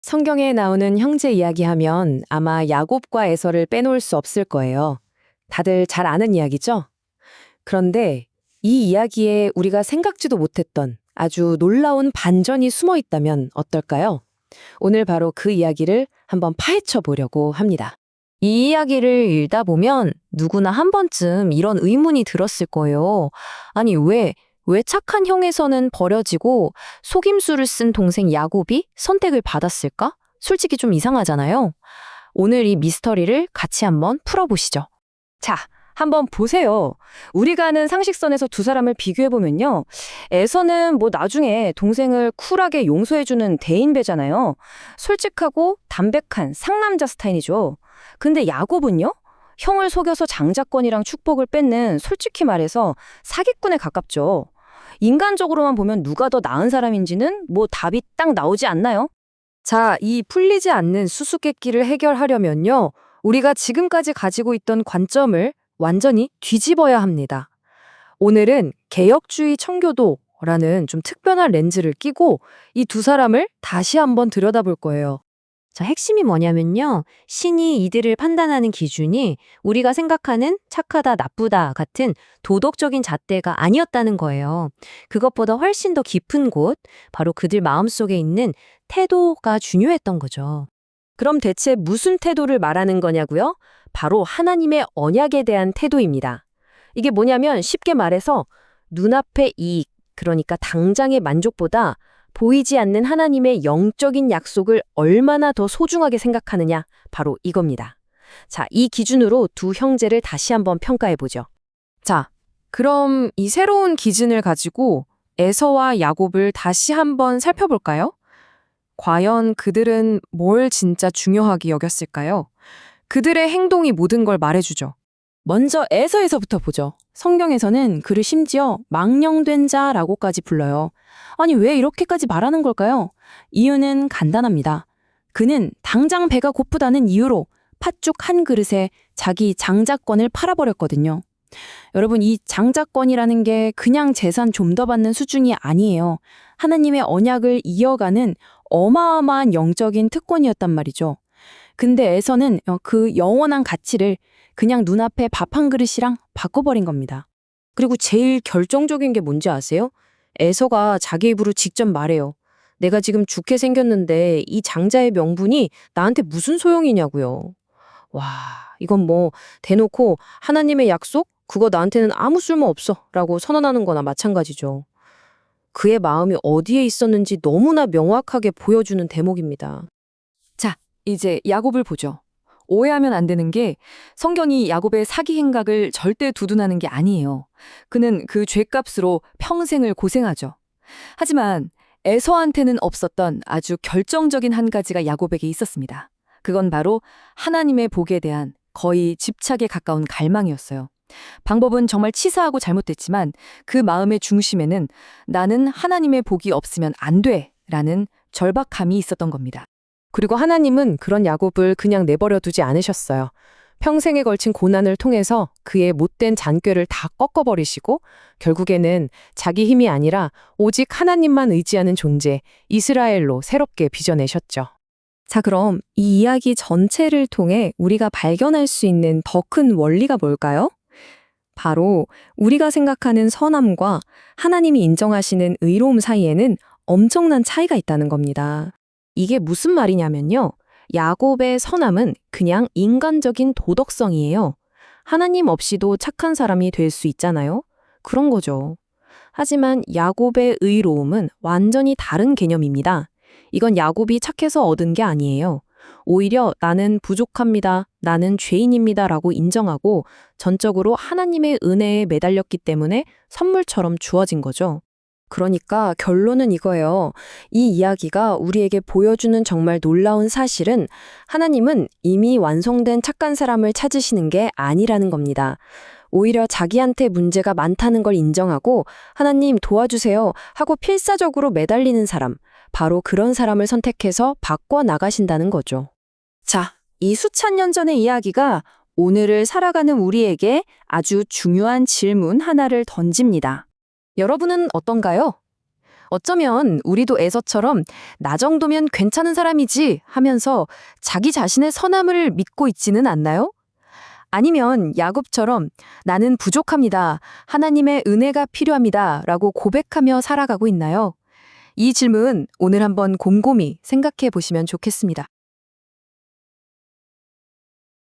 성경에 나오는 형제 이야기하면 아마 야곱과 에서를 빼놓을 수 없을 거예요. 다들 잘 아는 이야기죠? 그런데 이 이야기에 우리가 생각지도 못했던 아주 놀라운 반전이 숨어 있다면 어떨까요? 오늘 바로 그 이야기를 한번 파헤쳐 보려고 합니다. 이 이야기를 읽다 보면 누구나 한 번쯤 이런 의문이 들었을 거예요. 아니, 왜 착한 형에서는 버려지고 속임수를 쓴 동생 야곱이 선택을 받았을까? 솔직히 좀 이상하잖아요. 오늘 이 미스터리를 같이 한번 풀어보시죠. 자, 한번 보세요. 우리가 아는 상식선에서 두 사람을 비교해보면요. 에서는 나중에 동생을 쿨하게 용서해주는 대인배잖아요. 솔직하고 담백한 상남자 스타일이죠. 근데 야곱은요? 형을 속여서 장자권이랑 축복을 뺏는 솔직히 말해서 사기꾼에 가깝죠. 인간적으로만 보면 누가 더 나은 사람인지는 답이 딱 나오지 않나요? 자, 이 풀리지 않는 수수께끼를 해결하려면요. 우리가 지금까지 가지고 있던 관점을 완전히 뒤집어야 합니다. 오늘은 개혁주의 청교도라는 좀 특별한 렌즈를 끼고 이 두 사람을 다시 한번 들여다볼 거예요. 자, 핵심이 뭐냐면요. 신이 이들을 판단하는 기준이 우리가 생각하는 착하다, 나쁘다 같은 도덕적인 잣대가 아니었다는 거예요. 그것보다 훨씬 더 깊은 곳, 바로 그들 마음속에 있는 태도가 중요했던 거죠. 그럼 대체 무슨 태도를 말하는 거냐고요? 바로 하나님의 언약에 대한 태도입니다. 이게 뭐냐면 쉽게 말해서 눈앞의 이익, 그러니까 당장의 만족보다 보이지 않는 하나님의 영적인 약속을 얼마나 더 소중하게 생각하느냐, 바로 이겁니다. 자, 이 기준으로 두 형제를 다시 한번 평가해보죠. 자, 그럼 이 새로운 기준을 가지고 에서와 야곱을 다시 한번 살펴볼까요? 과연 그들은 뭘 진짜 중요하게 여겼을까요? 그들의 행동이 모든 걸 말해주죠. 먼저 에서에서부터 보죠. 성경에서는 그를 심지어 망령된 자라고까지 불러요. 아니, 왜 이렇게까지 말하는 걸까요? 이유는 간단합니다. 그는 당장 배가 고프다는 이유로 팥죽 한 그릇에 자기 장자권을 팔아버렸거든요. 여러분, 이 장자권이라는 게 그냥 재산 좀 더 받는 수준이 아니에요. 하나님의 언약을 이어가는 어마어마한 영적인 특권이었단 말이죠. 근데 에서는 그 영원한 가치를 그냥 눈앞에 밥 한 그릇이랑 바꿔버린 겁니다. 그리고 제일 결정적인 게 뭔지 아세요? 에서가 자기 입으로 직접 말해요. 내가 지금 죽게 생겼는데 이 장자의 명분이 나한테 무슨 소용이냐고요. 와, 이건 대놓고 하나님의 약속? 그거 나한테는 아무 쓸모 없어 라고 선언하는 거나 마찬가지죠. 그의 마음이 어디에 있었는지 너무나 명확하게 보여주는 대목입니다. 자, 이제 야곱을 보죠. 오해하면 안 되는 게 성경이 야곱의 사기 행각을 절대 두둔하는 게 아니에요. 그는 그 죄값으로 평생을 고생하죠. 하지만 에서한테는 없었던 아주 결정적인 한 가지가 야곱에게 있었습니다. 그건 바로 하나님의 복에 대한 거의 집착에 가까운 갈망이었어요. 방법은 정말 치사하고 잘못됐지만 그 마음의 중심에는 나는 하나님의 복이 없으면 안 돼 라는 절박함이 있었던 겁니다. 그리고 하나님은 그런 야곱을 그냥 내버려 두지 않으셨어요. 평생에 걸친 고난을 통해서 그의 못된 잔꾀를 다 꺾어버리시고 결국에는 자기 힘이 아니라 오직 하나님만 의지하는 존재, 이스라엘로 새롭게 빚어내셨죠. 자, 그럼 이 이야기 전체를 통해 우리가 발견할 수 있는 더 큰 원리가 뭘까요? 바로 우리가 생각하는 선함과 하나님이 인정하시는 의로움 사이에는 엄청난 차이가 있다는 겁니다. 이게 무슨 말이냐면요. 야곱의 선함은 그냥 인간적인 도덕성이에요. 하나님 없이도 착한 사람이 될 수 있잖아요. 그런 거죠. 하지만 야곱의 의로움은 완전히 다른 개념입니다. 이건 야곱이 착해서 얻은 게 아니에요. 오히려 나는 부족합니다. 나는 죄인입니다. 라고 인정하고 전적으로 하나님의 은혜에 매달렸기 때문에 선물처럼 주어진 거죠. 그러니까 결론은 이거예요. 이 이야기가 우리에게 보여주는 정말 놀라운 사실은 하나님은 이미 완성된 착한 사람을 찾으시는 게 아니라는 겁니다. 오히려 자기한테 문제가 많다는 걸 인정하고 하나님 도와주세요 하고 필사적으로 매달리는 사람, 바로 그런 사람을 선택해서 바꿔 나가신다는 거죠. 자, 이 수천 년 전의 이야기가 오늘을 살아가는 우리에게 아주 중요한 질문 하나를 던집니다. 여러분은 어떤가요? 어쩌면 우리도 에서처럼 나 정도면 괜찮은 사람이지 하면서 자기 자신의 선함을 믿고 있지는 않나요? 아니면 야곱처럼 나는 부족합니다. 하나님의 은혜가 필요합니다. 라고 고백하며 살아가고 있나요? 이 질문 오늘 한번 곰곰이 생각해 보시면 좋겠습니다.